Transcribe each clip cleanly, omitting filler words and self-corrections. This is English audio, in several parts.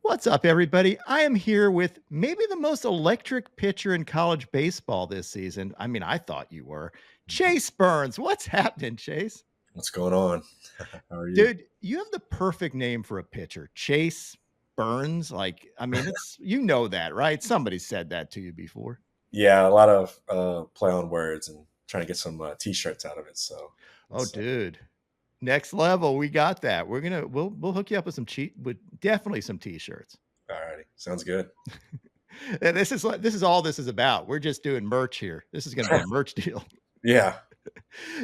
What's up, everybody? I am here with maybe the most electric pitcher in college baseball this season. I mean, I thought you were. Mhm. Chase Burns. What's happening, Chase? What's going on? How are you? Dude, you have the perfect name for a pitcher. Chase Burns. Like, I mean, it's that, right? Somebody said that to you before. Yeah, a lot of play on words and trying to get some t-shirts out of it. So Oh, it's dude. Next level. We got that. We'll hook you up with with definitely some t-shirts. alrighty. Sounds good. And this is all this is about. We're just doing merch here. This is gonna be a merch deal. Yeah.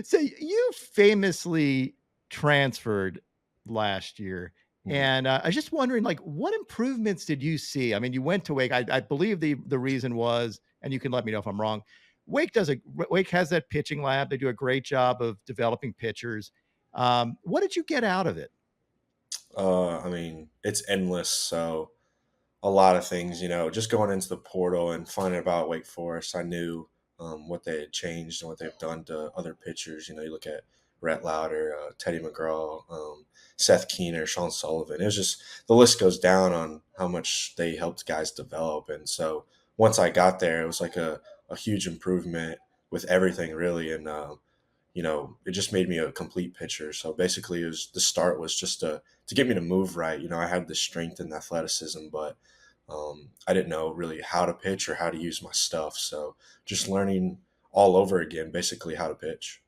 So you famously transferred last year, Mhm. and I was just wondering, like, what improvements did you see? I mean, you went to Wake. I believe the reason was, and you can let me know if I'm wrong. Wake has that pitching lab. They do a great job of developing pitchers. What did you get out of it? I mean, it's endless. So a lot of things, just going into the portal and finding about Wake Forest, I knew what they had changed and what they've done to other pitchers. You look at Rhett Lauder, Teddy McGraw, Seth Keener, Sean Sullivan. It was just the list goes down on how much they helped guys develop. And so once I got there, it was like a huge improvement with everything, really. And it just made me a complete pitcher. So basically, the start was just to get me to move right. I had the strength and athleticism, but I didn't know really how to pitch or how to use my stuff. So just learning all over again, basically how to pitch.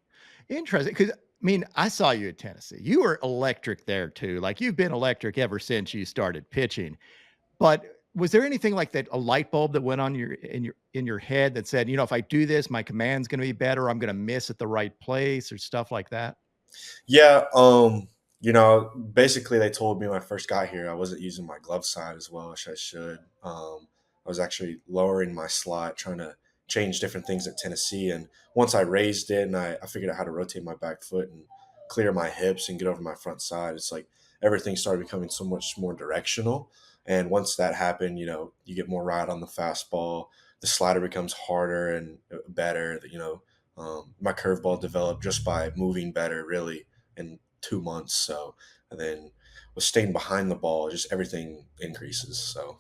Interesting, because I mean, I saw you at Tennessee. You were electric there too. Like you've been electric ever since you started pitching. But was there anything like that, a light bulb that went on your head that said, if I do this, my command's gonna be better, I'm gonna miss at the right place or stuff like that? Yeah, basically they told me when I first got here I wasn't using my glove side as well as I should. I was actually lowering my slot, trying to change different things at Tennessee. And once I raised it and I figured out how to rotate my back foot and clear my hips and get over my front side, it's like everything started becoming so much more directional. And once that happened, you get more ride on the fastball. The slider becomes harder and better. My curveball developed just by moving better, really, in 2 months. So, and then with staying behind the ball, just everything increases. So,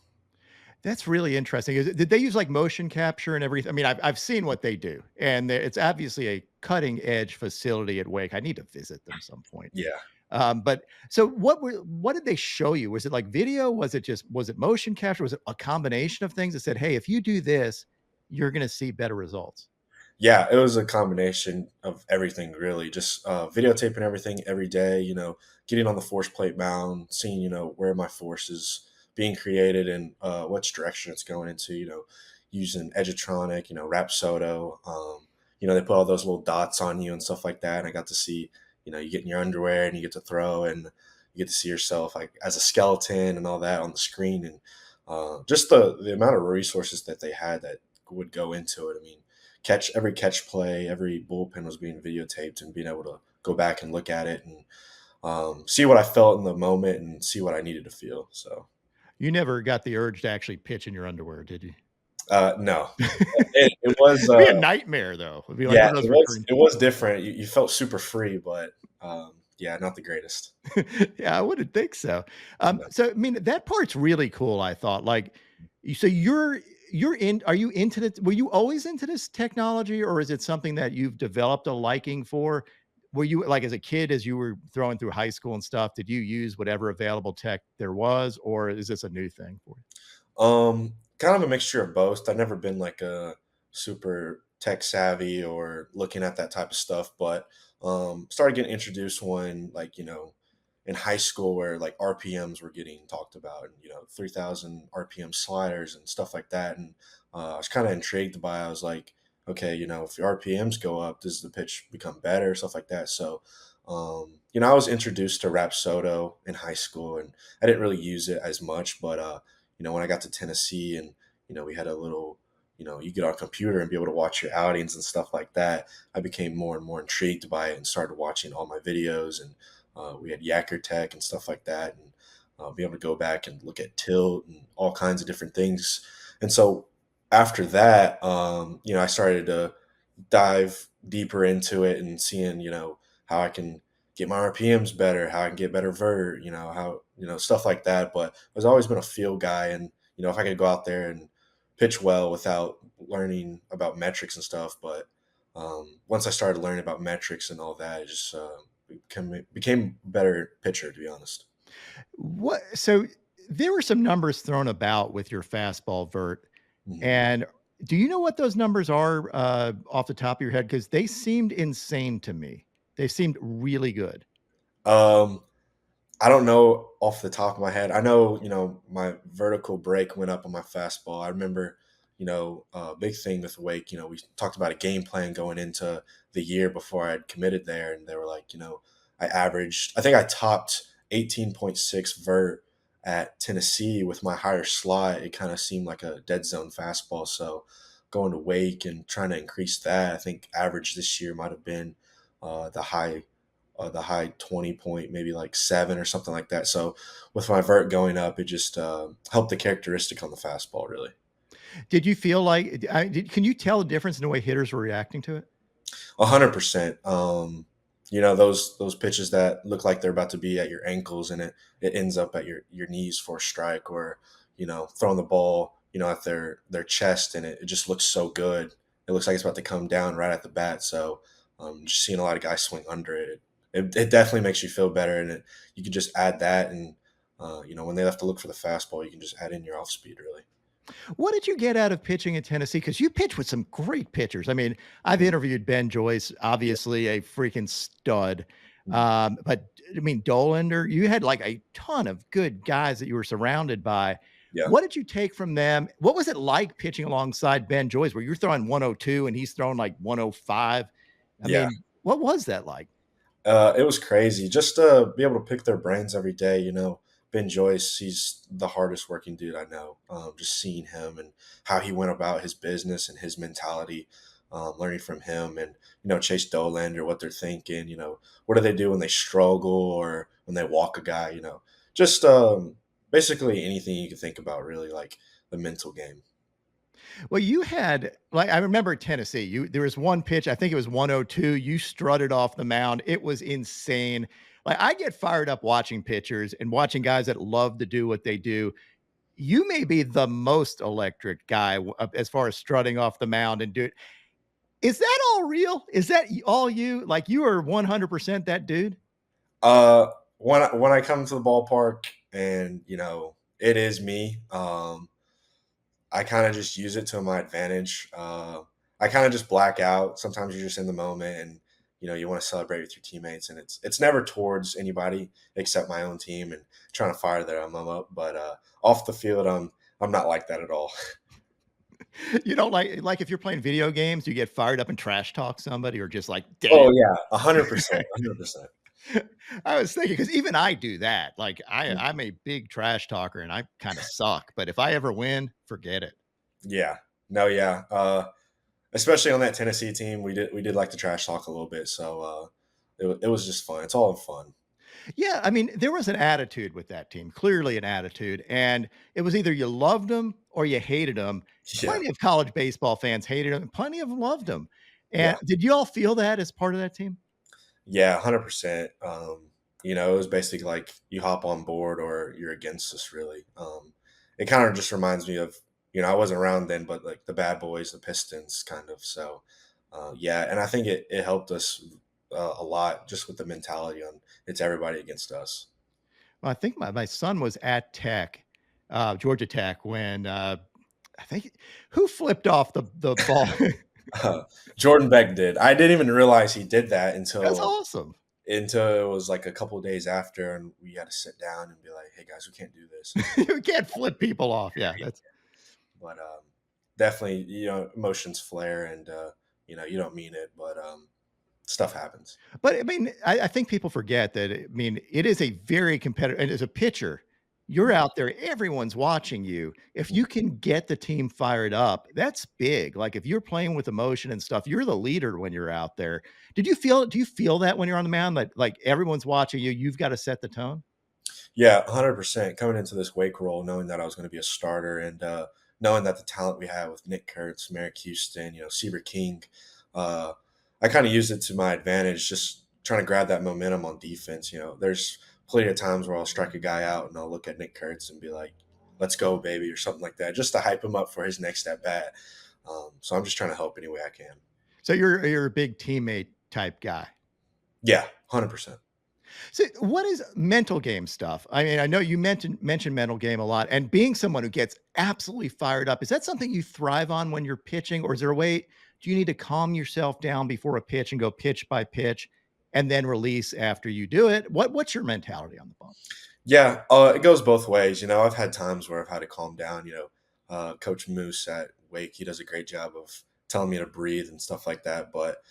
That's really interesting. Did they use like motion capture and everything? I mean, I've seen what they do, and it's obviously a cutting edge facility at Wake. I need to visit them some point. yeah. But so what did they show you? Was it like video? Was it motion capture? Was it a combination of things that said, "Hey, if you do this, you're going to see better results"? Yeah, it was a combination of everything, really. Just videotaping everything every day, getting on the force plate mound, seeing, where my force is being created and which direction it's going into, using Edgertronic, Rapsodo. They put all those little dots on you and stuff like that. And I got to see, you get in your underwear and you get to throw and you get to see yourself like as a skeleton and all that on the screen. And just the amount of resources that they had that would go into it. I mean, every catch play, every bullpen was being videotaped and being able to go back and look at it and see what I felt in the moment and see what I needed to feel. So, You never got the urge to actually pitch in your underwear, did you? no, it was, It'd be a nightmare though. It'd be like yeah, one of those it recurring. was different. You felt super free, but yeah, not the greatest. Yeah, I wouldn't think so. No. So I mean, that part's really cool. I thought, like, so you're in. Are you into this? Were you always into this technology, or is it something that you've developed a liking for? Were you like as a kid, as you were throwing through high school and stuff? Did you use whatever available tech there was, or is this a new thing for you? Kind of a mixture of both. I've never been like a super tech savvy or looking at that type of stuff, but started getting introduced when like, in high school where like RPMs were getting talked about and 3000 RPM sliders and stuff like that. And I was kind of intrigued by it. I was like, okay, if your RPMs go up, does the pitch become better? Stuff like that. So I was introduced to Rapsodo in high school and I didn't really use it as much, but when I got to Tennessee and, we had a little, you get on a computer and be able to watch your outings and stuff like that, I became more and more intrigued by it and started watching all my videos. And we had Yacker Tech and stuff like that. And be able to go back and look at tilt and all kinds of different things. And so after that, I started to dive deeper into it and seeing, how I can get my RPMs better, how I can get better vert, how, stuff like that. But I've always been a feel guy. And, if I could go out there and pitch well without learning about metrics and stuff. But once I started learning about metrics and all that, it just became a better pitcher, to be honest. What so there were some numbers thrown about with your fastball vert, Mhm. and do you know what those numbers are, off the top of your head? Because they seemed insane to me. They seemed really good. Um, I don't know off the top of my head. I know, my vertical break went up on my fastball. I remember, big thing with Wake, we talked about a game plan going into the year before I had committed there. And they were like, I think I topped 18.6 vert at Tennessee with my higher slot. It kind of seemed like a dead zone fastball. So going to Wake and trying to increase that, I think average this year might have been uh, the high the high 20 point, maybe like 7 or something like that. So with my vert going up, it just helped the characteristic on the fastball, really. Did you feel like can you tell the difference in the way hitters were reacting to it? 100%. Those pitches that look like they're about to be at your ankles and it ends up at your knees for a strike, or throwing the ball at their chest, and it just looks so good. It looks like it's about to come down right at the bat. So just seeing a lot of guys swing under it definitely makes you feel better, and you can just add that, and when they have to look for the fastball, you can just add in your off speed, really. What did you get out of pitching in Tennessee? Because you pitch with some great pitchers. I mean, I've Mhm. interviewed Ben Joyce, Yeah. obviously a freaking stud. Mhm. But I mean, Dolander, you had like a ton of good guys that you were surrounded by. Yeah. What did you take from them? What was it like pitching alongside Ben Joyce, where you're throwing 102 and he's throwing like 105? I Yeah. mean, what was that like? It was crazy just to be able to pick their brains every day. Ben Joyce, he's the hardest working dude I know. Just seeing him and how he went about his business and his mentality, learning from him, and Chase Dolander, what they're thinking. What do they do when they struggle or when they walk a guy? Just basically anything you can think about, really, like the mental game. Well, you had like I remember Tennessee. You there was one pitch, I think it was 102. You strutted off the mound. It was insane. Like I get fired up watching pitchers and watching guys that love to do what they do. You may be the most electric guy as far as strutting off the mound and do it. Is that all real? Is that all you? Like you are 100% that dude? Uh, when I come to the ballpark, and it is me. I kind of just use it to my advantage. I kind of just black out. Sometimes you're just in the moment, and you want to celebrate with your teammates, and it's never towards anybody except my own team and trying to fire them up. But off the field, I'm not like that at all. You don't like if you're playing video games, you get fired up and trash talk somebody or just like, damn. Oh yeah, 100%, 100%. I was thinking because even I do that. Like I'm a big trash talker and I kind of suck. But if I ever win, forget it. Yeah, no, yeah. Especially on that Tennessee team, we did like to trash talk a little bit, so it was just fun. It's all in fun. Yeah, I mean, there was an attitude with that team, clearly an attitude, and it was either you loved them or you hated them. Yeah, Plenty of college baseball fans hated them, plenty of them loved them. yeah. And did you all feel that as part of that team? Yeah, 100%. It was basically like you hop on board or you're against us, really. It kind of just reminds me of, I wasn't around then, but like the Bad Boys, the Pistons, kind of. So, yeah, and I think it helped us a lot just with the mentality on it's everybody against us. Well, I think my son was at Tech, Georgia Tech, when I think who flipped off the ball. Jordan Beck did. I didn't even realize he did that That's until awesome. it was like a couple of days after, and we had to sit down and be like, "Hey guys, we can't do this." You can't flip people off. Yeah, that's But definitely, emotions flare, and you don't mean it, but stuff happens. but I mean, I think people forget that. I mean, it is a very competitive. And as a pitcher, you're Mhm. out there, everyone's watching you. If Mhm. you can get the team fired up, that's big. Like if you're playing with emotion and stuff, you're the leader when you're out there. Do you feel that when you're on the mound, like everyone's watching you, you've got to set the tone? Yeah, 100%. Coming into this wake role, knowing that I was going to be a starter, and knowing that the talent we had with Nick Kurtz, Merrick Houston, Seaver King, uh, I kind of used it to my advantage. Just trying to grab that momentum on defense. There's plenty of times where I'll strike a guy out and I'll look at Nick Kurtz and be like, "Let's go, baby," or something like that, just to hype him up for his next at bat. So I'm just trying to help any way I can. So you're a big teammate type guy. Yeah, 100%. So what is mental game stuff? I mean, I know you mentioned mental game a lot, and being someone who gets absolutely fired up, is that something you thrive on when you're pitching, or is there a way? Do you need to calm yourself down before a pitch and go pitch by pitch, and then release after you do it? What's your mentality on the bump? Yeah, it goes both ways. I've had times where I've had to calm down. Coach Moose at Wake, he does a great job of telling me to breathe and stuff like that. But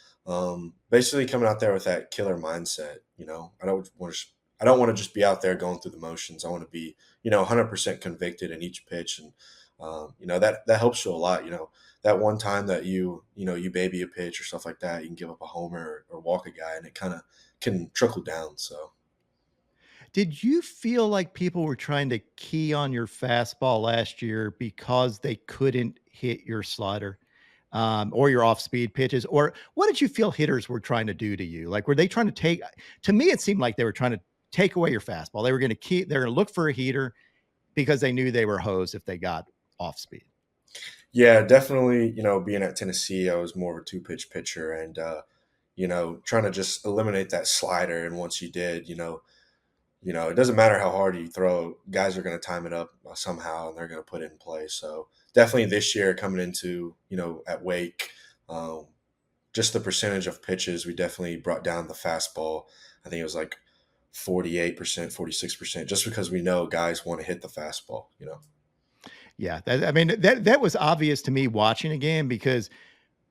basically, coming out there with that killer mindset. I don't want to just be out there going through the motions. I want to be, 100% convicted in each pitch, and that helps you a lot. That one time that you baby a pitch or stuff like that, you can give up a homer or walk a guy, and it kind of can trickle down. So. Did you feel like people were trying to key on your fastball last year because they couldn't hit your slider, or your off-speed pitches? Or what did you feel hitters were trying to do to you? Like, were they trying to take to me, it seemed like they were trying to take away your fastball. They're gonna look for a heater because they knew they were hosed if they got off speed. Yeah, definitely. Being at Tennessee, I was more of a two pitch pitcher, and trying to just eliminate that slider. And once you did, it doesn't matter how hard you throw, guys are going to time it up somehow, and they're going to put it in play. So definitely this year coming into at Wake, um, just the percentage of pitches, we definitely brought down the fastball. I think it was like 48%, 46%, just because we know guys want to hit the fastball. Yeah, I mean, that was obvious to me watching a game because,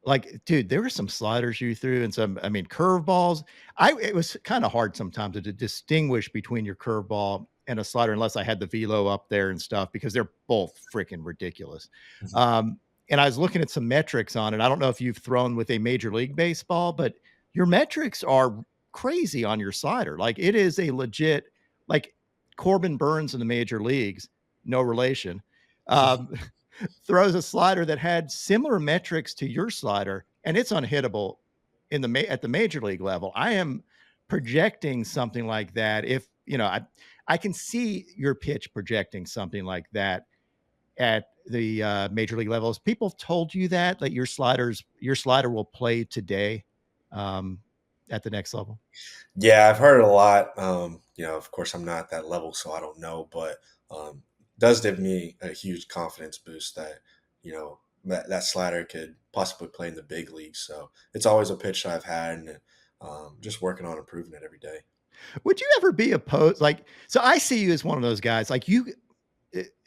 like, dude, there were some sliders you threw and some, I mean, curveballs. It was kind of hard sometimes to distinguish between your curveball and a slider unless I had the velo up there and stuff because they're both freaking ridiculous. Mhm. Um, and I was looking at some metrics on it. I don't know if you've thrown with a Major League Baseball, but your metrics are crazy on your slider. Like, it is a legit, like, Corbin Burns in the major leagues, no relation. Um, throws a slider that had similar metrics to your slider, and it's unhittable at the major league level. I am projecting something like that. If I can see your pitch projecting something like that at the major league levels. People have told you that your slider will play today, um, at the next level. Yeah, I've heard it a lot. Of course, I'm not at that level, so I don't know, but does give me a huge confidence boost that that slider could possibly play in the big leagues. So it's always a pitch that I've had, and just working on improving it every day. Would you ever be opposed? Like, so I see you as one of those guys. Like you,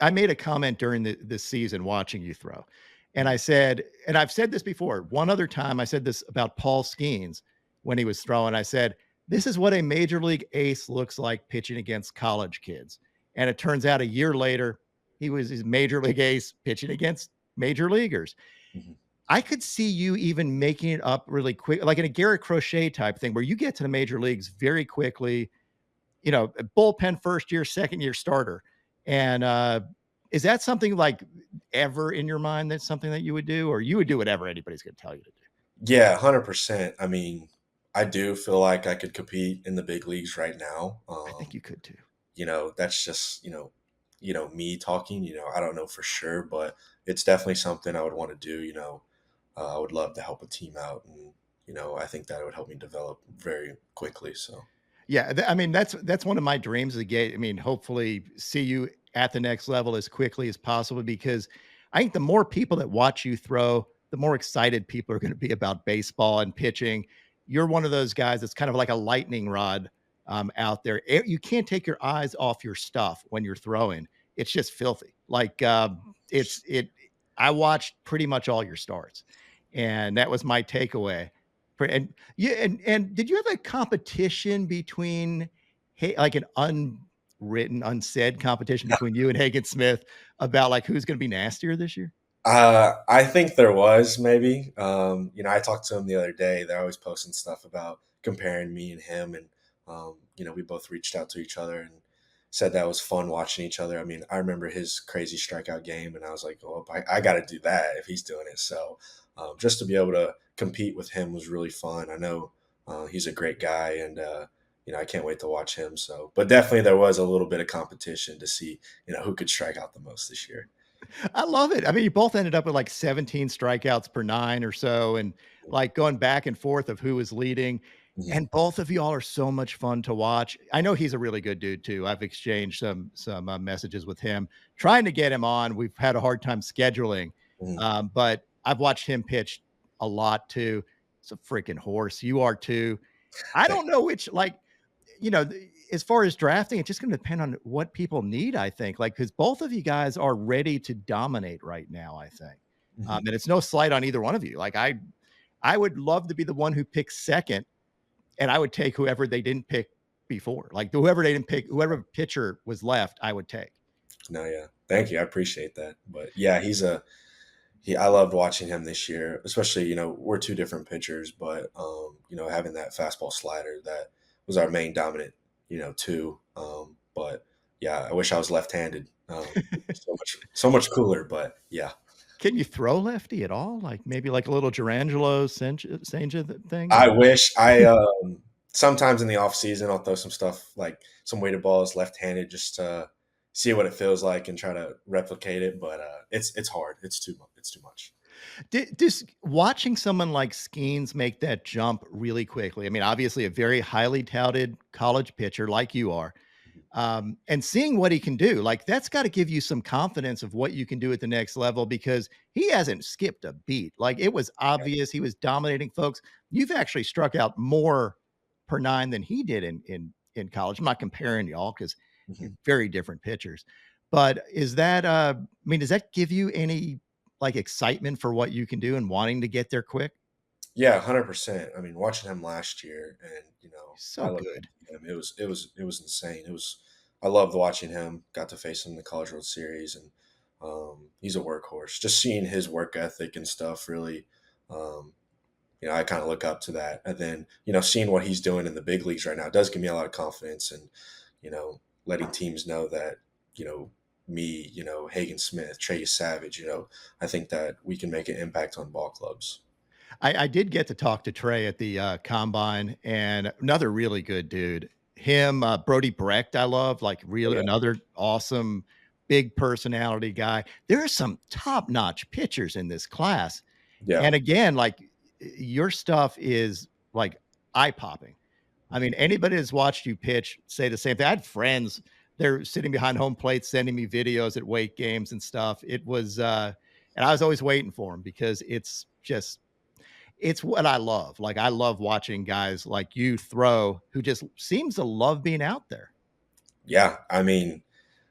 I made a comment during the season watching you throw, and I said, and I've said this before. One other time, I said this about Paul Skeens when he was throwing. I said, "This is what a major league ace looks like pitching against college kids." And it turns out a year later, he was his major league ace pitching against major leaguers. Mhm. I could see you even making it up really quick, like in a Garrett Crochet type thing, where you get to the major leagues very quickly, a bullpen first year, second year starter. And is that something like ever in your mind that's something that you would do, or you would do whatever anybody's going to tell you to do? Yeah, 100%. I mean, I do feel like I could compete in the big leagues right now. I think you could too. That's just me talking. I don't know for sure, but it's definitely something I would want to do. I would love to help a team out, and I think that would help me develop very quickly. So. Yeah, I mean that's one of my dreams to get. I mean, hopefully see you at the next level as quickly as possible because I think the more people that watch you throw, the more excited people are going to be about baseball and pitching. You're one of those guys that's kind of like a lightning rod, out there. You can't take your eyes off your stuff when you're throwing. It's just filthy. Like, it's it. I watched pretty much all your starts, and that was my takeaway. And yeah, and did you have a competition between, like an unwritten, unsaid competition between you and Hagen Smith about like who's going to be nastier this year? I think there was maybe. I talked to him the other day. They're always posting stuff about comparing me and him, and we both reached out to each other and said that was fun watching each other. I mean, I remember his crazy strikeout game, and I was like, "Oh, I got to do that if he's doing it." So, just to be able to compete with him was really fun. I know He's a great guy, and I can't wait to watch him. So, but definitely there was a little bit of competition to see who could strike out the most this year. I love it. I mean, you both ended up with like 17 strikeouts per 9 or so, and like going back and forth of who was leading. Mhm. And both of y'all are so much fun to watch. I know he's a really good dude too. I've exchanged some messages with him, trying to get him on. We've had a hard time scheduling, Mhm. but I've watched him pitch a lot too. It's a freaking horse. You are too. I Thank don't know which like as far as drafting, it's just gonna depend on what people need, I think, like, because both of you guys are ready to dominate right now, I think. Mhm. And it's no slight on either one of you. Like, I would love to be the one who picks second, and I would take whoever they didn't pick before. Like, whoever they didn't pick, whoever pitcher was left, I would take. No, yeah. Thank you. I appreciate that. But yeah, I loved watching him this year, especially, we're two different pitchers, but having that fastball slider that was our main dominant, two. But yeah, I wish I was left-handed. So much cooler, but yeah. Can you throw lefty at all? Like, maybe like a little Durangelo, Senja thing? I wish sometimes in the off season I'll throw some stuff like some weighted balls left-handed just to see what it feels like and try to replicate it, but it's hard. It's too much. Does watching someone like Skeens make that jump really quickly? I mean, obviously a very highly touted college pitcher like you are, Mhm. and seeing what he can do, like that's got to give you some confidence of what you can do at the next level because he hasn't skipped a beat. Like it was obvious he was dominating folks. You've actually struck out more per 9 than he did in college. I'm not comparing y'all because you're Mhm. very different pitchers. But is that I mean, does that give you any like excitement for what you can do and wanting to get there quick? Yeah, 100%. I mean, watching him last year and, I So looked up good. to him. It was insane. I loved watching him. Got to face him in the College World Series, and he's a workhorse. Just seeing his work ethic and stuff really um I kind of look up to that. And then, seeing what he's doing in the big leagues right now does give me a lot of confidence and, letting teams know that, you know, me, Hagen Smith, Trey Savage, I think that we can make an impact on ball clubs. I did get to talk to Trey at the, combine and another really good dude. Him, Brody Brecht, I love, like, Oh, really yeah. another awesome, big personality guy. There are some top-notch pitchers in this class, Yeah. and again, like, your stuff is, like, eye-popping. I Mhm. mean, anybody that's watched you pitch say the same thing. I had friends, they're sitting behind home plate sending me videos at weight games and stuff. It was, and I was always waiting for them because it's what I love. Like, I love watching guys like you throw who just seems to love being out there. Yeah. I mean,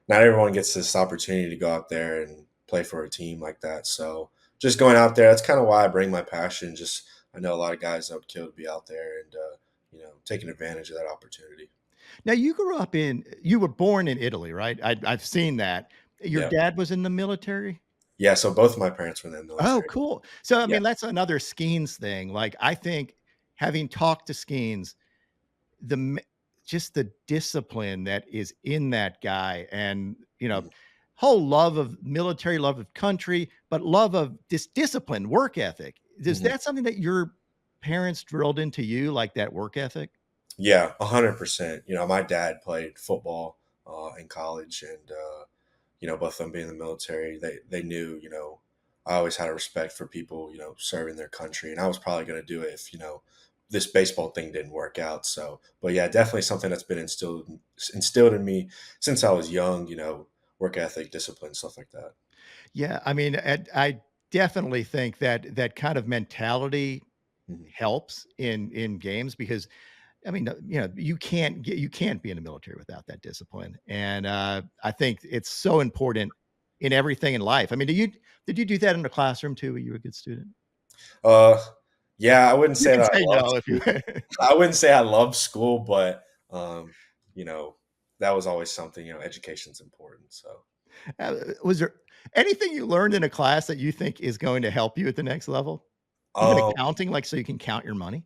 not everyone gets this opportunity to go out there and play for a team like that. So just going out there, that's kind of why I bring my passion. Just I know a lot of guys that would kill to be out there and taking advantage of that opportunity. Now, you were born in Italy, right? I've seen that. Your Yeah. dad was in the military? Yeah. So both of my parents were in the Oh, military. cool. So, I Yeah. mean, that's another Skeens thing. Like, I think having talked to Skeens, the m just the discipline that is in that guy and, Mhm. whole love of military, love of country, but love of discipline, work ethic. Is Mhm. that something that your parents drilled into you, like that work ethic? Yeah, 100%. My dad played football in college, and both of them being in the military, they knew, I always had a respect for people, serving their country, and I was probably going to do it if this baseball thing didn't work out. So, but yeah, definitely something that's been instilled in me since I was young. Work ethic, discipline, stuff like that. Yeah, I mean, I definitely think that that kind of mentality Mhm. helps in games because I mean, you can't be in the military without that discipline, and, I think it's so important in everything in life. I mean, did you do that in the classroom too? Were you a good student? Uh, yeah, I wouldn't You say can that I say love no if you school. I wouldn't say I love school, but you know, that was always something. Education's important. So, was there anything you learned in a class that you think is going to help you at the next level? Even um, accounting, like, so you can count your money?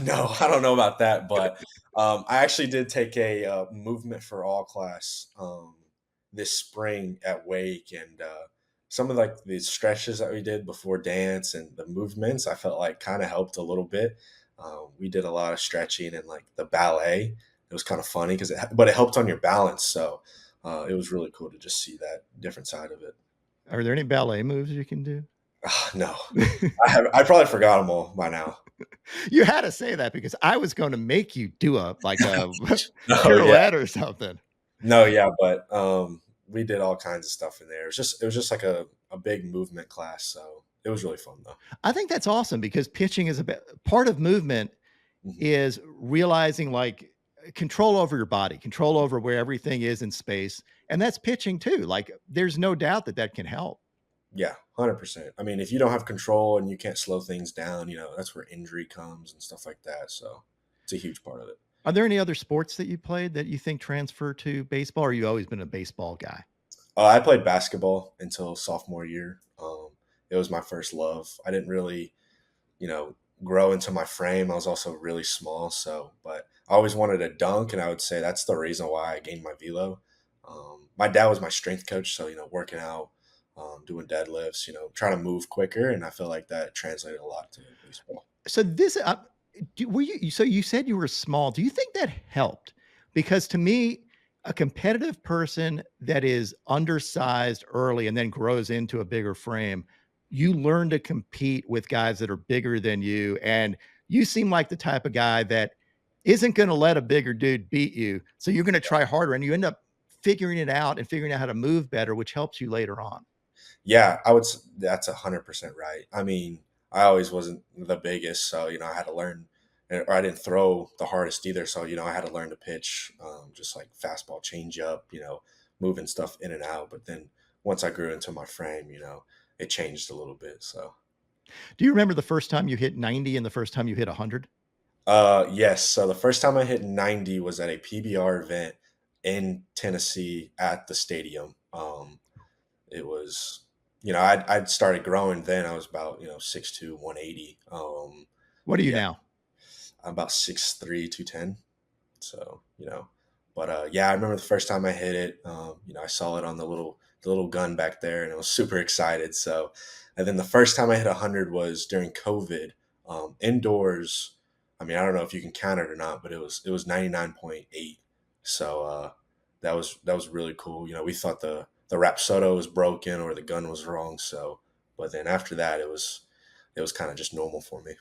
no, I don't know about that, but I actually did take a movement for all class this spring at Wake, and some of like the stretches that we did before dance and the movements, I felt like kind of helped a little bit. We did a lot of stretching and like the ballet. It was kind of funny because but it helped on your balance. So it was really cool to just see that different side of it. Are there any ballet moves you can do? No, I probably forgot them all by now. You had to say that because I was gonna make you do a like a No, yeah, pirouette or something. no, yeah, but we did all kinds of stuff in there. It was just like a big movement class, so it was really fun though. I think that's awesome because pitching is a bit part of movement Mhm. is realizing like control over your body, control over where everything is in space. And that's pitching too. Like there's no doubt that that can help. Yeah, 100%. I mean, if you don't have control and you can't slow things down, that's where injury comes and stuff like that. So it's a huge part of it. Are there any other sports that you played that you think transfer to baseball? Or you always been a baseball guy? I played basketball until sophomore year. It was my first love. I didn't really, you know, grow into my frame. I was also really small. So, but I always wanted to dunk. And I would say that's the reason why I gained my velo. My dad was my strength coach. So, working out, doing deadlifts, trying to move quicker. And I feel like that translated a lot to baseball. So this, were you? So you said you were small. Do you think that helped? Because to me, a competitive person that is undersized early and then grows into a bigger frame, you learn to compete with guys that are bigger than you, and you seem like the type of guy that isn't going to let a bigger dude beat you. So you're going to try harder, and you end up figuring it out and figuring out how to move better, which helps you later on. Yeah, that's 100% right. I mean, I always wasn't the biggest, so I had to learn, or I didn't throw the hardest either. So I had to learn to pitch, just like fastball, change up, moving stuff in and out. But then once I grew into my frame, it changed a little bit. So Do you remember the first time you hit 90 and the first time you hit 100? yes, so the first time I hit 90 was at a PBR event in Tennessee at the stadium. It was, I'd started growing then. I was about 6'2", 180. What are you Yeah, now? I'm about 6'3", 210. So but yeah, I remember the first time I hit it. I saw it on the little gun back there, and I was super excited. So, and then the first time I hit 100 was during COVID, indoors. I mean, I don't know if you can count it or not, but it was 99.8. So that was really cool. We thought the Rapsodo was broken or the gun was wrong. So, but then after that, it was kind of just normal for me.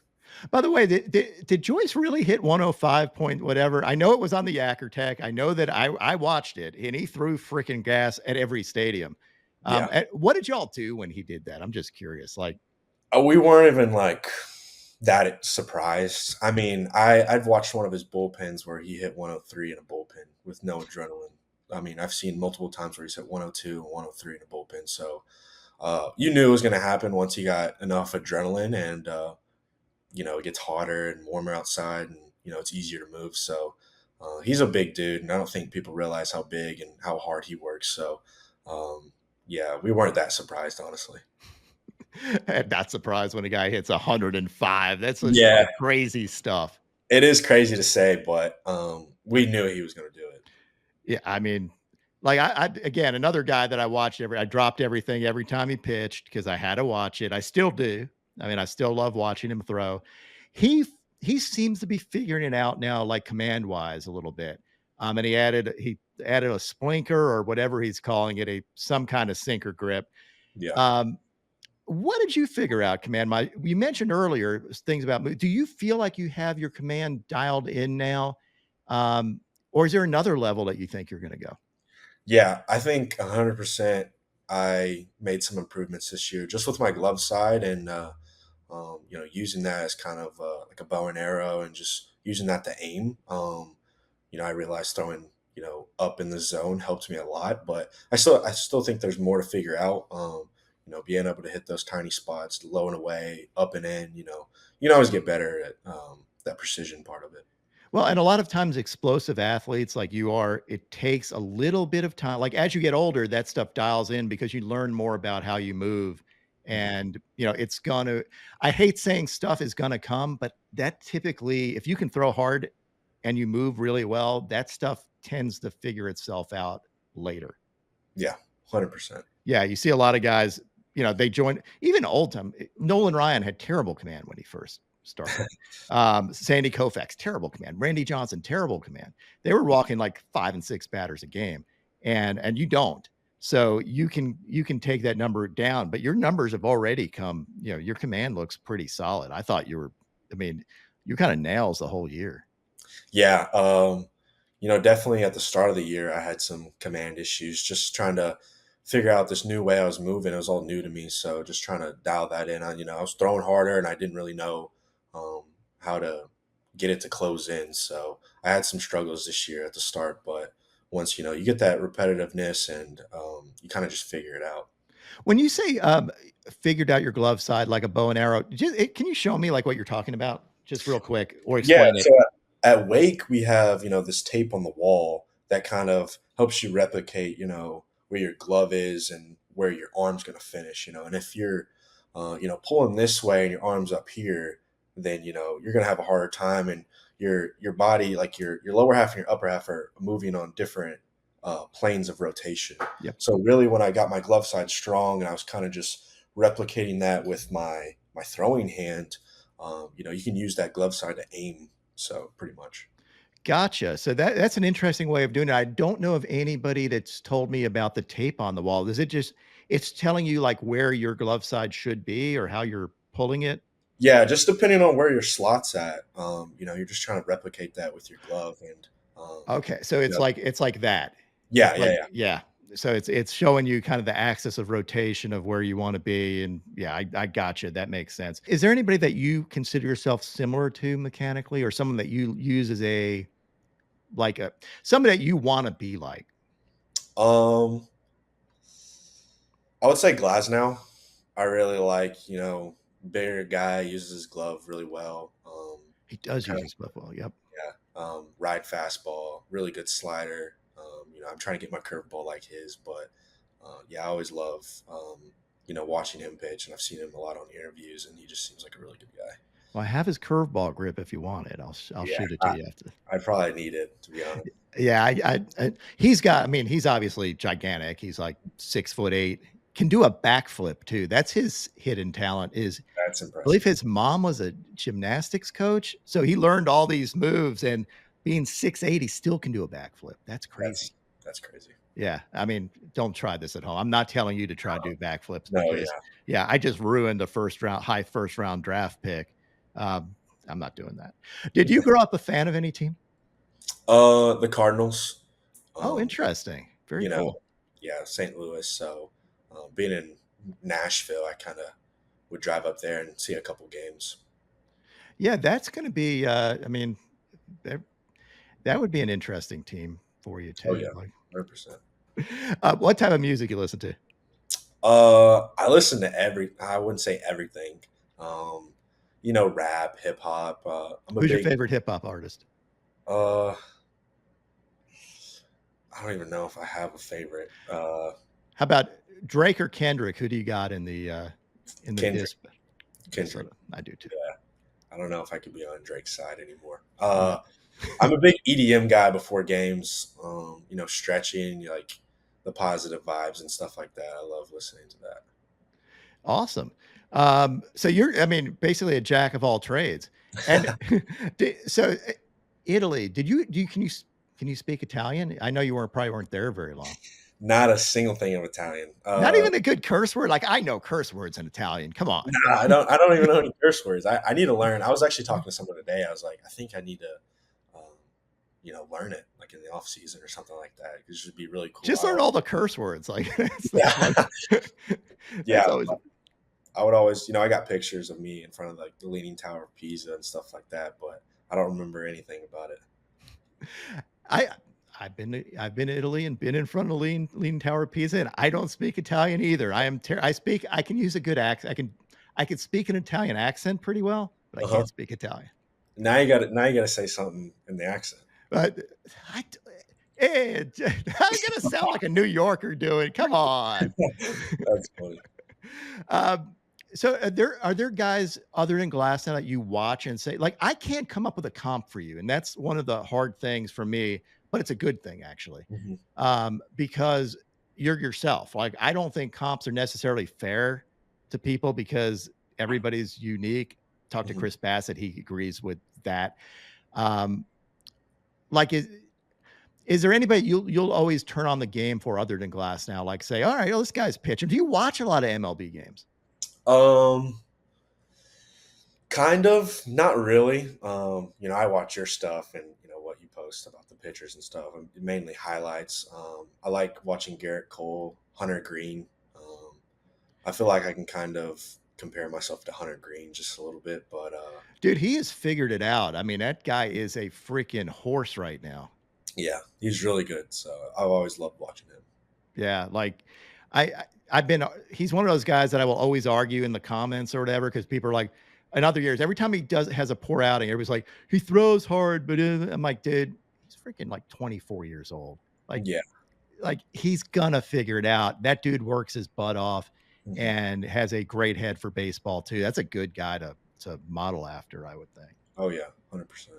By the way, did Joyce really hit 105 point whatever? I know it was on the Tech. I know that I watched it, and he threw freaking gas at every stadium. Yeah. What did y'all do when he did that? I'm just curious. Like, We weren't even like that surprised. I mean, I've watched one of his bullpens where he hit 103 in a bullpen with no adrenaline. I mean, I've seen multiple times where he's hit 102 and 103 in a bullpen. So you knew it was going to happen once he got enough adrenaline, and it gets hotter and warmer outside, and it's easier to move. So he's a big dude, and I don't think people realize how big and how hard he works. So yeah, we weren't that surprised, honestly. I'm not surprised when a guy hits 105. That's just Yeah, like crazy stuff. it is crazy to say, but we knew he was going to do it. Yeah, I mean, like I again another guy that I watched I dropped everything every time he pitched because I had to watch it. I still do. I mean, I still love watching him throw. He he seems to be figuring it out now, like command wise a little bit. And he added a splinker or whatever he's calling it, a some kind of sinker grip. Yeah. Um, what did you figure out, command? You mentioned earlier things about. Do you feel like you have your command dialed in now, um, or is there another level that you think you're going to go? Yeah, I think 100% I made some improvements this year just with my glove side, and using that as kind of like a bow and arrow and just using that to aim. I realized throwing, up in the zone helped me a lot, but I still think there's more to figure out. Being able to hit those tiny spots, low and away, up and in, you can always get better at that precision part of it. Well, and a lot of times explosive athletes like you are, it takes a little bit of time. Like as you get older, that stuff dials in because you learn more about how you move. Mhm. And, it's gonna, I hate saying stuff is gonna come, but that typically, if you can throw hard and you move really well, that stuff tends to figure itself out later. Yeah, 100%. Yeah, you see a lot of guys, they join even old time. Nolan Ryan had terrible command when he first start with. Sandy Koufax, terrible command. Randy Johnson, terrible command. They were walking like 5 and 6 batters a game, and you don't. So you can take that number down, but your numbers have already come. Your command looks pretty solid. I thought you were. I mean, you kind of nails the whole year. Yeah, definitely at the start of the year, I had some command issues, just trying to figure out this new way I was moving. It was all new to me, so just trying to dial that in. I was throwing harder, and I didn't really know um, how to get it to close in. So I had some struggles this year at the start, but once you get that repetitiveness, and you kind of just figure it out. When you say figured out your glove side like a bow and arrow, can you show me like what you're talking about, just real quick, or Yeah, explain it? so at Wake, we have, this tape on the wall that kind of helps you replicate, where your glove is and where your arm's going to finish, and if you're, pulling this way and your arm's up here, then, you're going to have a harder time, and your body, like your lower half and your upper half are moving on different planes of rotation. Yep. So really when I got my glove side strong and I was kind of just replicating that with my throwing hand, you can use that glove side to aim. So pretty much. Gotcha. So that's an interesting way of doing it. I don't know of anybody that's told me about the tape on the wall. Is it just it's telling you like where your glove side should be or how you're pulling it? Yeah, just depending on where your slot's at, you're just trying to replicate that with your glove, and Okay. So you know, it's like that. yeah, It's yeah, like yeah. yeah. So it's showing you kind of the axis of rotation of where you want to be. And yeah, I gotcha. That makes sense. Is there anybody that you consider yourself similar to mechanically or someone that you use as a like a somebody that you want to be like? Um, I would say Glasnow. I really like, bigger guy uses his glove really well. He does Kind use of, his football. Yep. yeah. Ride fastball, really good slider. I'm trying to get my curveball like his, but yeah, I always love, watching him pitch, and I've seen him a lot on interviews, and he just seems like a really good guy. Well, I have his curveball grip if you want it. I'll Yeah, shoot it to you after. I probably need it, to be honest. Yeah, he's got. I mean, he's obviously gigantic. He's like 6'8". Can do a backflip too. That's his hidden talent. Is That's I believe impressive. his mom was a gymnastics coach, so he learned all these moves. And being 6'8", he still can do a backflip. That's That's crazy. that's crazy. Yeah, I mean, don't try this at home. I'm not telling you to try to do backflips No, because, yeah. yeah, I just ruined a high first round draft pick. I'm not doing that. Did you grow up a fan of any team? The Cardinals. Oh, Um, interesting. Very you know, cool. yeah, St. Louis. So, being in Nashville, I kind of would drive up there and see a couple games. Yeah, that's going to be. I mean, that, that would be an interesting team for you Oh too. yeah, Like, 100%. what type of music you listen to? I listen to I wouldn't say everything. Um, rap, hip hop. I'm a Who's your big. favorite hip hop artist? Uh, I don't even know if I have a favorite. How about Drake or Kendrick? Who do you got in the Kendrick. disc? Okay, so Kendrick. I do too. Yeah, I don't know if I could be on Drake's side anymore. Yeah. I'm a big EDM guy before games. Stretching, like the positive vibes and stuff like that. I love listening to that. Awesome. So you're, I mean, basically a jack of all trades. And so Italy, can you speak Italian? I know you probably weren't there very long. Not a single thing of Italian. Not even a good curse word. Like I know curse words in Italian. Come on. Nah, I don't even know any curse words. I need to learn. I was actually talking to someone today. I was like, I think I need to, um, learn it like in the off season or something like that. It should be really cool. Just learn all the curse words. Like that's funny. Yeah, That's yeah. always I would always, I got pictures of me in front of like the Leaning Tower of Pisa and stuff like that, but I don't remember anything about it. I I've been to Italy and been in front of the Leaning Tower of Pisa, and I don't speak Italian either. I can use a good accent. I can speak an Italian accent pretty well, but I Uh huh. can't speak Italian. Now you got to say something in the accent. But I, I'm gonna sound like a New Yorker doing. Come on. That's funny. Um, so are there guys other than Glassdown that you watch and say like I can't come up with a comp for you, and that's one of the hard things for me, but it's a good thing actually, Mhm. because you're yourself. Like I don't think comps are necessarily fair to people because everybody's unique. talked to Mhm. Chris Bassett, he agrees with that. Um, like, is there anybody you'll always turn on the game for other than Glass now? Like, say, all right, well, this guy's pitching. Do you watch a lot of MLB games? Um, Kind of, not really. I watch your stuff and what you post about the pitchers and stuff, and mainly highlights. I like watching Garrett Cole, Hunter Green. I feel like I can kind of compare myself to Hunter Green just a little bit, but Dude, he has figured it out. I mean, that guy is a freaking horse right now. yeah, he's really good. So I've always loved watching him. Yeah, like I've been he's one of those guys that I will always argue in the comments or whatever because people are like in other years, every time he has a poor outing, everybody's like, he throws hard, but I'm like, dude, he's freaking like 24 years old. Like, Yeah. he's gonna figure it out. That dude works his butt off Mhm. and has a great head for baseball too. That's a good guy to model after, I would think. Oh yeah, 100%.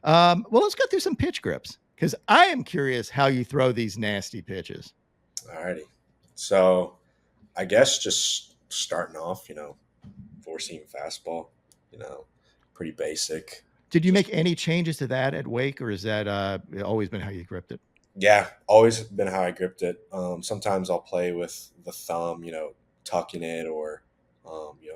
Well, let's go through some pitch grips because I am curious how you throw these nasty pitches. Alrighty. So I guess just starting off, four seam fastball, you know, pretty basic. Did you make Just any changes to that at Wake, or is that always been how you gripped it? yeah, always been how I gripped it. Sometimes I'll play with the thumb, tucking it or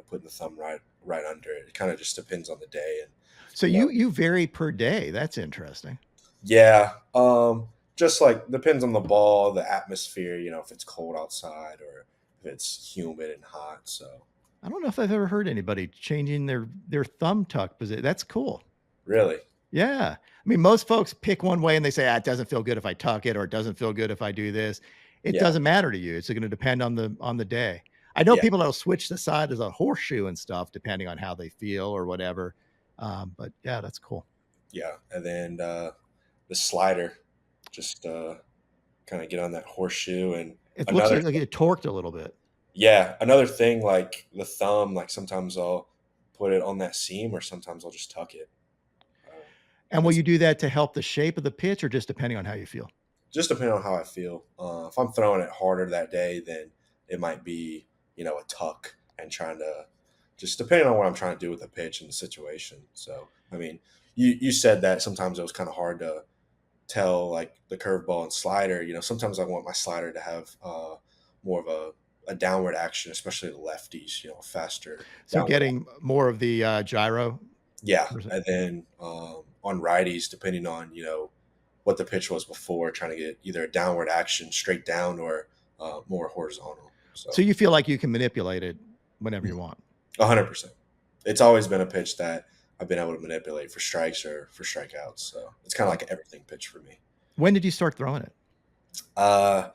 putting the thumb right under it. It kind of just depends on the day and So you know, you vary per day. That's interesting. yeah. Just like depends on the ball, the atmosphere, if it's cold outside or if it's humid and hot. So I don't know if I've ever heard anybody changing their thumb tuck position. That's cool. really, Yeah. I mean, most folks pick one way and they say, ah, it doesn't feel good if I tuck it, or it doesn't feel good if I do this. It yeah, doesn't matter to you. It's going to depend on the day. I know yeah, people that'll switch the side as a horseshoe and stuff, depending on how they feel or whatever. But yeah, that's cool. yeah. And then the slider, just kind of get on that horseshoe. And It looks another like it torqued a little bit. Yeah, another thing, like the thumb, like sometimes I'll put it on that seam, or sometimes I'll just tuck it. Um, And will it's you do that to help the shape of the pitch or just depending on how you feel? just depending on how I feel. If I'm throwing it harder that day, then it might be a tuck and trying to just depending on what I'm trying to do with the pitch and the situation. So I mean, you said that sometimes it was kind of hard to tell like the curveball and slider. Sometimes I want my slider to have more of a downward action, especially the lefties. Faster So downward. getting more of the gyro. Yeah, and then on righties, depending on what the pitch was before, trying to get either a downward action straight down or more horizontal. So So you feel like you can manipulate it whenever you want. 100%. It's always been a pitch that I've been able to manipulate for strikes or for strikeouts. So it's kind of like an everything pitch for me. When did you start throwing it? Uh,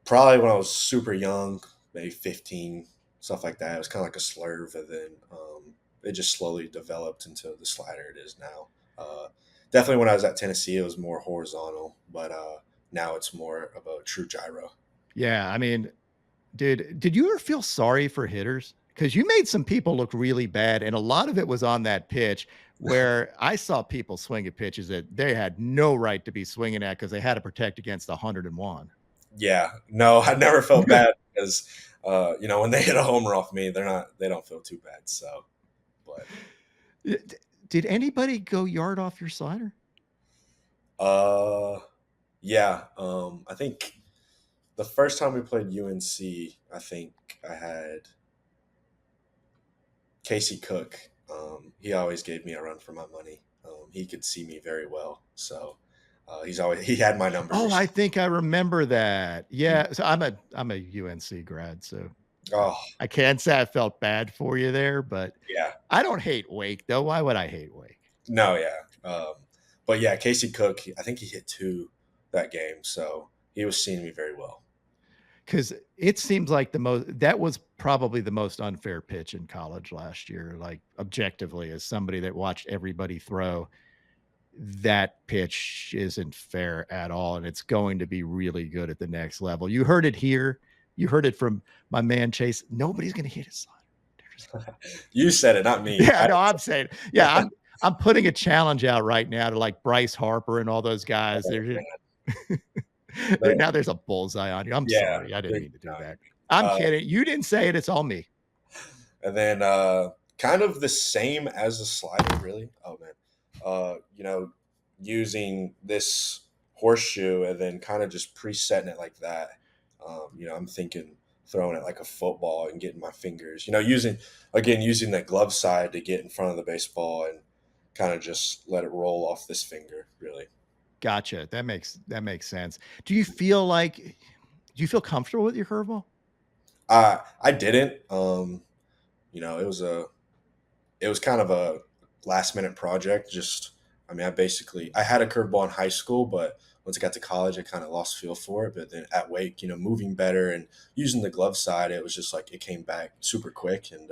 Probably when I was super young, maybe 15, stuff like that. It was kind of like a slurve, and then it just slowly developed into the slider it is now. Definitely when I was at Tennessee, it was more horizontal, but now it's more of a true gyro. Yeah, I mean, dude, did you ever feel sorry for hitters? Because you made some people look really bad, and a lot of it was on that pitch where I saw people swing at pitches that they had no right to be swinging at because they had to protect against 101. Yeah, no, I never felt bad because when they hit a homer off me, they don't feel too bad. So, but Did anybody go yard off your slider? uh, yeah, I think the first time we played UNC, I think I had Casey Cook. He always gave me a run for my money. He could see me very well, so he had my Oh, numbers. I think I remember that. Yeah, so I'm a UNC grad, so Oh I can't say I felt bad for you there, but yeah, I don't hate Wake though. Why would I hate Wake? no, yeah, but yeah, Casey Cook. I think he hit two that game, so he was seeing me very well. Because it seems like that was probably the most unfair pitch in college last year. Like objectively, as somebody that watched everybody throw, that pitch isn't fair at all, and it's going to be really good at the next level. You heard it here. You heard it from my man Chase. Nobody's going to hit his slider. You said it, not me. Yeah, no, I'm saying, yeah, I'm putting a challenge out right now to like Bryce Harper and all those guys. They're But now there's a bullseye on you. I'm yeah, sorry. I didn't big mean to do time. that. I'm Uh, kidding. You didn't say it. It's all me. and then Kind of the same as the slider, really. Oh man, you know, using this horseshoe and then kind of just presetting it like that. You know, I'm thinking throwing it like a football and getting my fingers. You know, using the glove side to get in front of the baseball and kind of just let it roll off this finger. Really, Gotcha. That makes sense. Do you feel like do you feel comfortable with your curveball? I didn't. You know, it was kind of a last minute project. Just, I mean, I had a curveball in high school, but once I got to college, I kind of lost feel for it. But then at Wake, you know, moving better and using the glove side, it was just like it came back super quick and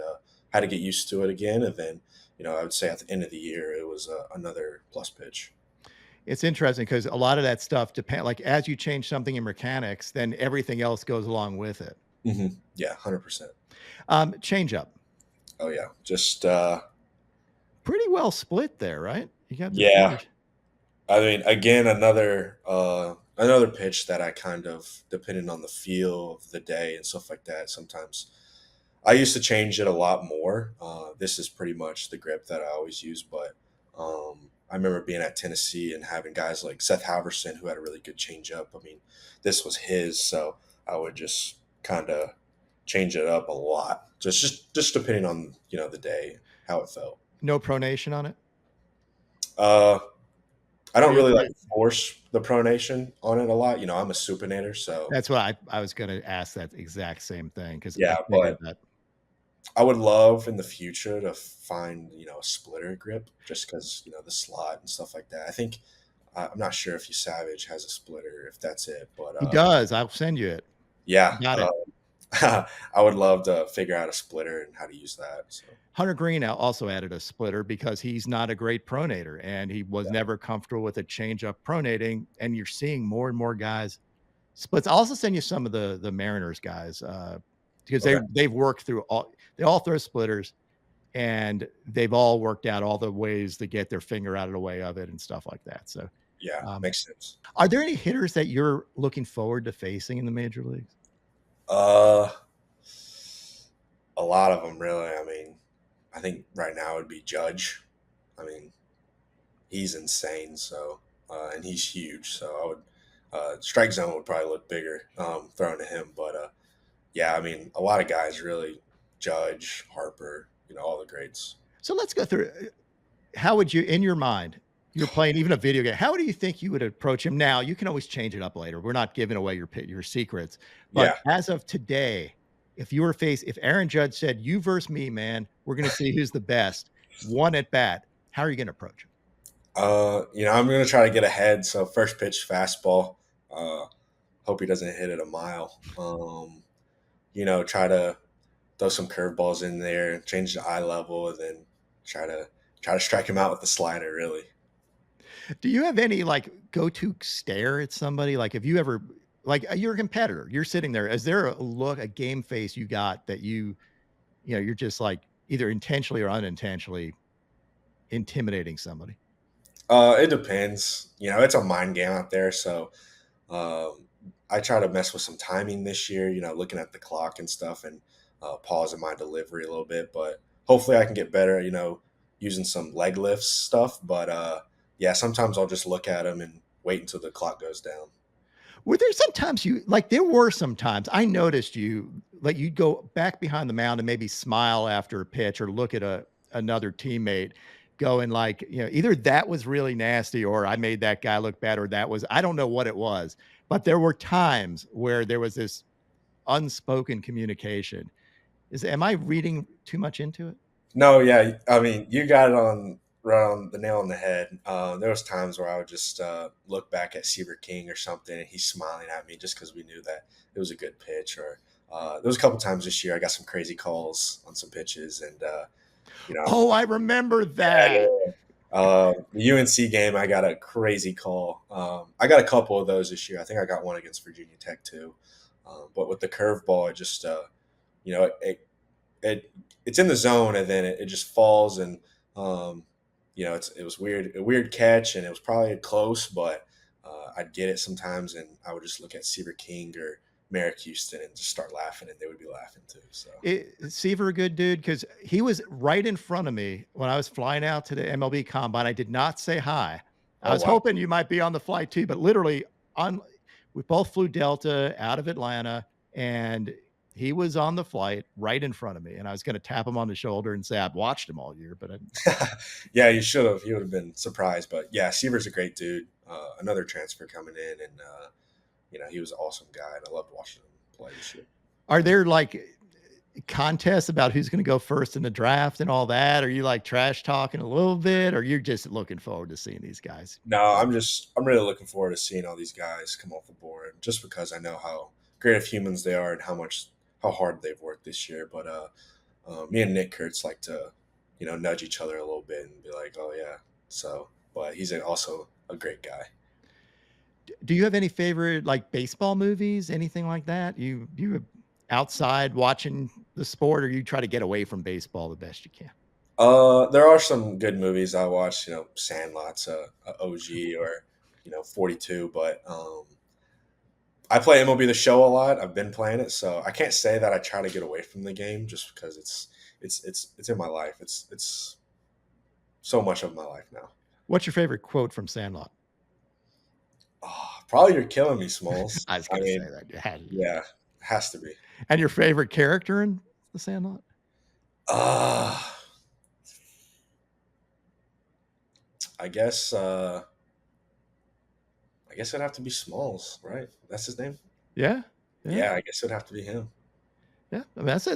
had to get used to it again. And then, you know, I would say at the end of the year, it was another plus pitch. It's interesting because a lot of that stuff depend like as you change something in mechanics, then everything else goes along with it. Yeah, 100%. Change up. Oh yeah, just Pretty well split there, right? You got the yeah. fingers. I mean, again, another pitch that I kind of, depending on the feel of the day and stuff like that. Sometimes I used to change it a lot more. This is pretty much the grip that I always use, but I remember being at Tennessee and having guys like Seth Halverson who had a really good changeup. I mean, this was his, so I would just kind of change it up a lot, just depending on the day, how it felt. No pronation on it? Uh, I Or don't you're really like you're force the pronation on it a lot. You know, I'm a supinator, so that's what I was gonna ask that exact same thing because I yeah. figured But that. I would love in the future to find a splitter grip, just because the slot and stuff like that. I think I'm not sure if you Savage has a splitter, if that's it, but He does, I'll send you it. yeah, Got it. I would love to figure out a splitter and how to use that. So Hunter Green also added a splitter because he's not a great pronator, and he was yeah, never comfortable with a change-up pronating, and you're seeing more and more guys splits. I'll also send you some of the Mariners guys, because okay, they've worked through they all throw splitters, and they've all worked out all the ways to get their finger out of the way of it and stuff like that. So, yeah, um, makes sense. are there any hitters that you're looking forward to facing in the major leagues? Uh, a lot of them, really. I mean, I think right now would be Judge. I mean, he's insane. So, and he's huge. So I would strike zone would probably look bigger thrown to him. But yeah, I mean, a lot of guys really, Judge, Harper, all the greats. So let's go through. How would you, in your mind, you're playing even a video game. How do you think you would approach him now? You can always change it up later. We're not giving away your secrets, but Yeah. as of today, if Aaron Judge said, "You versus me, man, we're going to see who's the best," one at bat, how are you going to approach him? I'm gonna try to get ahead. So first pitch fastball. Hope he doesn't hit it a mile. Try to throw some curveballs in there, change the eye level, and then try to try to strike him out with the slider. Really. Do you have any like go-to stare at somebody? Like, have you ever like you're a competitor, you're sitting there. Is there a look, a game face you got that you're just like either intentionally or unintentionally intimidating somebody? It depends. It's a mind game out there, so um, I try to mess with some timing this year. Looking at the clock and stuff, and pausing my delivery a little bit. But hopefully, I can get better. Using some leg lifts stuff. But yeah, sometimes I'll just look at them and wait until the clock goes down. Were there sometimes you like there were some times I noticed you like you'd go back behind the mound and maybe smile after a pitch or look at another teammate going like, either that was really nasty or I made that guy look bad or that was I don't know what it was, but there were times where there was this unspoken communication. Am I reading too much into it? No, yeah, I mean, you got it on right on the nail on the head. There was times where I would just look back at Seaver King or something, and he's smiling at me just because we knew that it was a good pitch. Or there was a couple times this year I got some crazy calls on some pitches, and Oh, I remember yeah, that. yeah. The UNC game, I got a crazy call. I got a couple of those this year. I think I got one against Virginia Tech too. But with the curveball, it just you know it, it it's in the zone and then it just falls and um, it was weird, a weird catch, and it was probably close, but I'd get it sometimes, and I would just look at Seaver King or Merrick Houston and just start laughing, and they would be laughing too. So, Seaver a good dude? Because he was right in front of me when I was flying out to the MLB combine. I did not say hi. I oh was wow, hoping you might be on the flight too, but literally on we both flew Delta out of Atlanta, and he was on the flight right in front of me, and I was gonna tap him on the shoulder and say I've watched him all year, but I yeah, you should have. He would have been surprised, but yeah, Seaver's a great dude. Another transfer coming in, and he was an awesome guy, and I loved watching him play this year. are there, like, contests about who's gonna go first in the draft and all that? Are you, like, trash talking a little bit, or you're just looking forward to seeing these guys No, play? I'm really looking forward to seeing all these guys come off the board, just because I know how great of humans they are and how hard they've worked this year. But me and Nick Kurtz like to, nudge each other a little bit and be like, oh yeah. So, but he's also a great guy. Do you have any favorite, like, baseball movies, anything like that? You outside watching the sport, or you try to get away from baseball the best you can? There are some good movies I watched. Sandlot's a OG, or 42. But I play MLB The Show a lot. I've been playing it, so I can't say that I try to get away from the game just because it's in my life. It's so much of my life now. What's your favorite quote from Sandlot? Oh, probably You're Killing Me, Smalls. I was I gonna say mean, that. You had to. yeah, has to be. And your favorite character in The Sandlot? Uh, I guess it'd have to be Smalls, right? That's his name. Yeah, yeah, Yeah, I guess it'd have to be him. yeah. I mean, that's a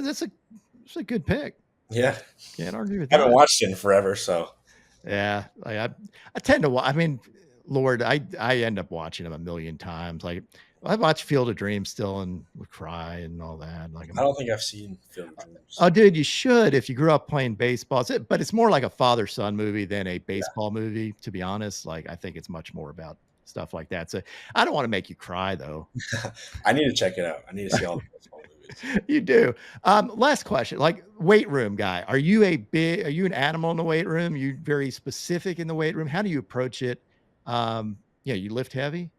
good pick. Yeah, Can't argue with I haven't that. watched it in forever, so Yeah, like I tend to. I mean, Lord, I end up watching them a million times. Like I watch Field of Dreams still and would cry and all that. Like I I'm don't think I've seen Field of Oh, Dreams. dude, you should if you grew up playing baseball. But it's more like a father-son movie than a Yeah, baseball movie, to be honest. Like, I think it's much more about stuff like that. So I don't want to make you cry though. I need to check it out. I need to see all the baseball movies. You do. Last question, like weight room guy. Are you an animal in the weight room? You very specific in the weight room? How do you approach it? Yeah, you lift heavy?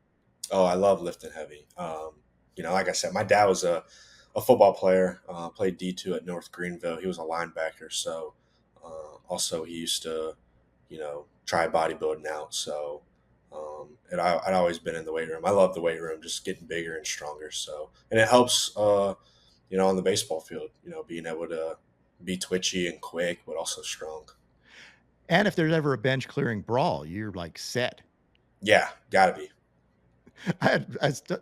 Oh, I love lifting heavy. Like I said, my dad was a football player. Played D2 at North Greenville. He was a linebacker, so also he used to, try bodybuilding out. So I'd always been in the weight room. I love the weight room, just getting bigger and stronger. So, and it helps, on the baseball field, being able to be twitchy and quick, but also strong. And if there's ever a bench clearing brawl, you're like set. Yeah, gotta be. I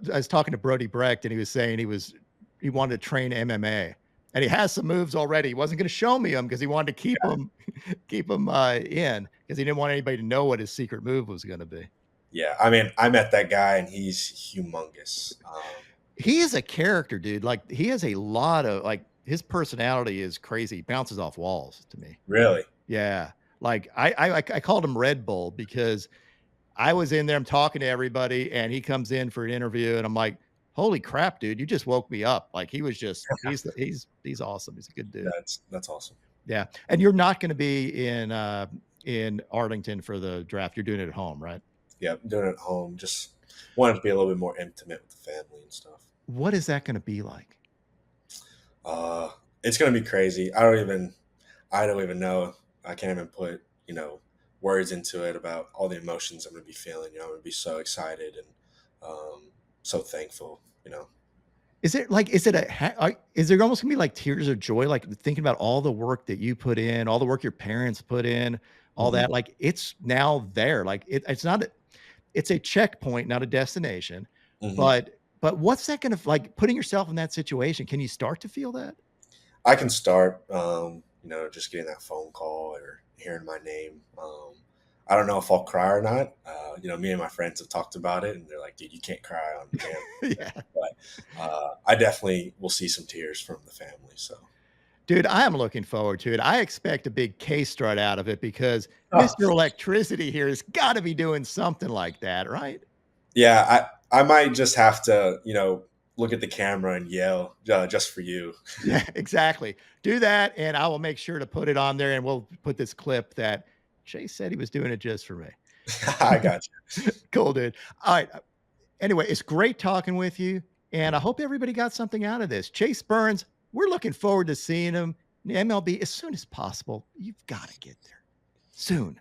was talking to Brody Brecht, and he was saying he wanted to train MMA, and he has some moves already. He wasn't going to show me them because he wanted to keep them in because he didn't want anybody to know what his secret move was going to be. Yeah, I mean, I met that guy and he's humongous. He is a character, dude. Like he has a lot of like his personality is crazy. He bounces off walls to me. Really? Yeah, like I called him Red Bull because I was in there, I'm talking to everybody, and he comes in for an interview, and I'm like, "Holy crap, dude! You just woke me up." Like he was just he's awesome. He's a good dude. That's awesome. Yeah, and you're not going to be in Arlington for the draft. You're doing it at home, right? Yeah, I'm doing it at home. Just wanted to be a little bit more intimate with the family and stuff. What is that going to be like? Uh, it's gonna be crazy. I don't even know. I can't even put words into it about all the emotions I'm gonna be feeling. I'm gonna be so excited and so thankful. Is there almost gonna be like tears of joy, like thinking about all the work that you put in, all the work your parents put in, all Hmm. that? Like it's now there. Like it's not. It's a checkpoint, not a destination. Hmm. But what's that gonna like putting yourself in that situation? Can you start to feel that? I can start, just getting that phone call or hearing my name. I don't know if I'll cry or not. Me and my friends have talked about it, and they're like, "Dude, you can't cry on camera." Yeah. But I definitely will see some tears from the family. So, Dude, I am looking forward to it. I expect a big case strut out of it because oh, Mr. Electricity here has got to be doing something like that, right? yeah, I might just have to, look at the camera and yell just for you. Yeah, exactly. Do that, and I will make sure to put it on there, and we'll put this clip that Chase said he was doing it just for me. I got you. Cool, dude. All right. Anyway, it's great talking with you. And I hope everybody got something out of this. Chase Burns, we're looking forward to seeing him in MLB as soon as possible. You've got to get there soon.